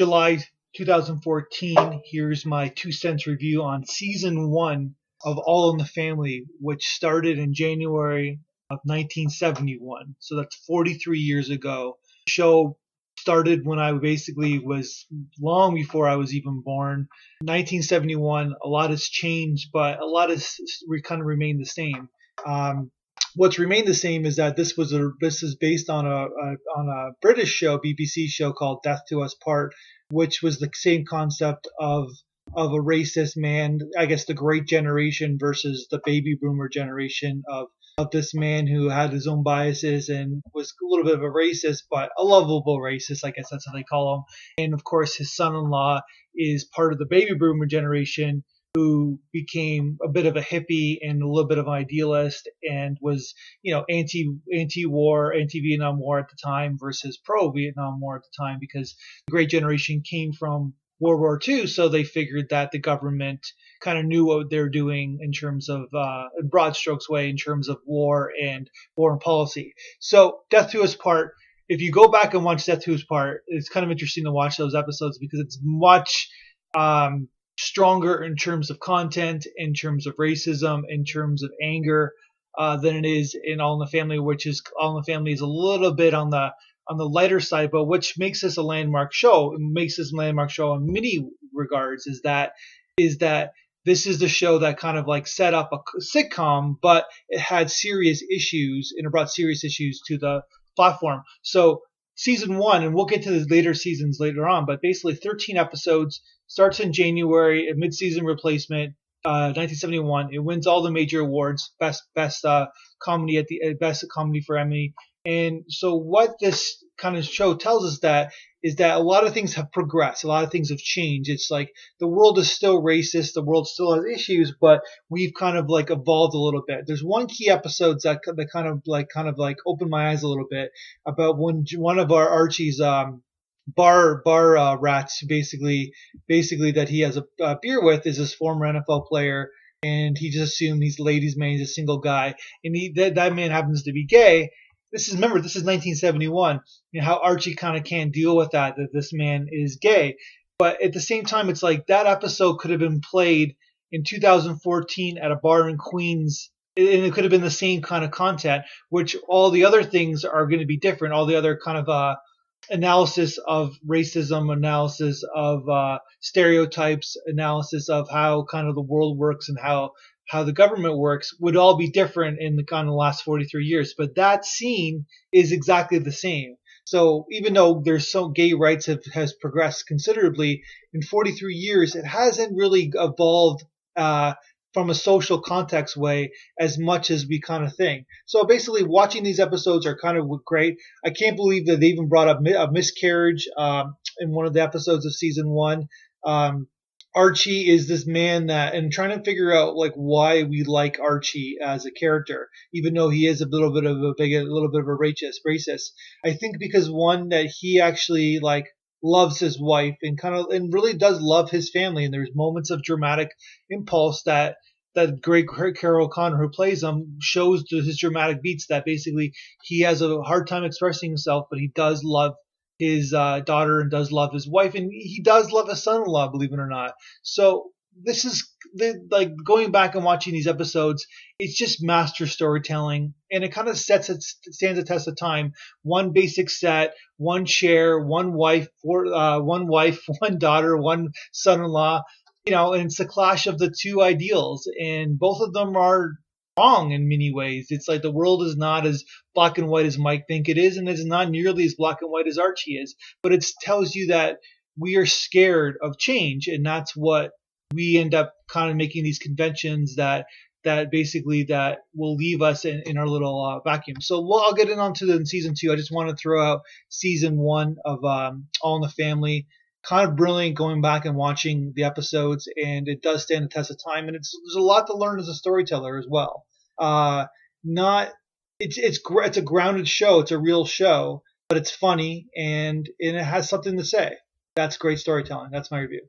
July 2014. Here's my 2 cents review on season 1 of All in the Family, which started in January of 1971. So that's 43 years ago. The show started when I basically was long before I was even born. 1971, a lot has changed, but a lot has kind of remained the same. What's remained the same is that this is based on a British show, BBC show called Death to Us Part, which was the same concept of a racist man, I guess the Great Generation versus the baby boomer generation of this man who had his own biases and was a little bit of a racist, but a lovable racist, I guess that's how they call him. And of course, his son-in-law is part of the baby boomer generation who became a bit of a hippie and a little bit of an idealist and was, anti-war, anti-Vietnam War at the time versus pro-Vietnam War at the time, because the Great Generation came from World War II, so they figured that the government kind of knew what they're doing in terms of, in broad strokes way, in terms of war and foreign policy. So Death to Us Part, if you go back and watch Death to Us Part, it's kind of interesting to watch those episodes because it's much stronger in terms of content, in terms of racism, in terms of anger, than it is in All in the Family, which is All in the Family is a little bit on the lighter side, but which makes this a landmark show, and makes this a landmark show in many regards, is that this is the show that kind of like set up a sitcom, but it had serious issues and it brought serious issues to the platform. So season 1, and we'll get to the later seasons later on, but basically 13 episodes, starts in January, a mid-season replacement, 1971. It wins all the major awards, best comedy at the best comedy for Emmy. And so what this kind of show tells us is that a lot of things have progressed, a lot of things have changed. It's like the world is still racist, the world still has issues, but we've kind of like evolved a little bit. There's one key episode that kind of like opened my eyes a little bit about when one of our Archie's bar rats basically that he has a beer with is this former NFL player, and he just assumed he's a ladies' man, he's a single guy, and that man happens to be gay. This is 1971. How Archie kind of can't deal with that this man is gay. But at the same time, it's like that episode could have been played in 2014 at a bar in Queens, and it could have been the same kind of content, which all the other things are going to be different. All the other kind of analysis of racism, analysis of stereotypes, analysis of how kind of the world works and how the government works would all be different in the kind of last 43 years. But that scene is exactly the same. So even though there's gay rights has progressed considerably in 43 years, it hasn't really evolved from a social context way as much as we kind of think. So basically watching these episodes are kind of great. I can't believe that they even brought up a miscarriage in one of the episodes of season 1. Archie is this man and trying to figure out like why we like Archie as a character, even though he is a little bit of a racist. I think because one, that he actually like loves his wife and really does love his family, and there's moments of dramatic impulse that great Carol Connor, who plays him, shows to his dramatic beats that basically he has a hard time expressing himself, but he does love his daughter and does love his wife, and he does love his son-in-law, believe it or not. So this is like going back and watching these episodes, it's just master storytelling, and it kind of stands the test of time. One basic set, one chair, one wife, one daughter, one son-in-law, and it's a clash of the two ideals, and both of them are wrong in many ways. It's like the world is not as black and white as Mike think it is, and it's not nearly as black and white as Archie is. But it tells you that we are scared of change, and that's what we end up kind of making these conventions that basically that will leave us in our little vacuum. So I'll get onto in season 2. I just want to throw out season 1 of All in the Family. Kind of brilliant going back and watching the episodes, and it does stand the test of time, and there's a lot to learn as a storyteller as well. It's a grounded show, it's a real show, but it's funny and it has something to say. That's great storytelling. That's my review.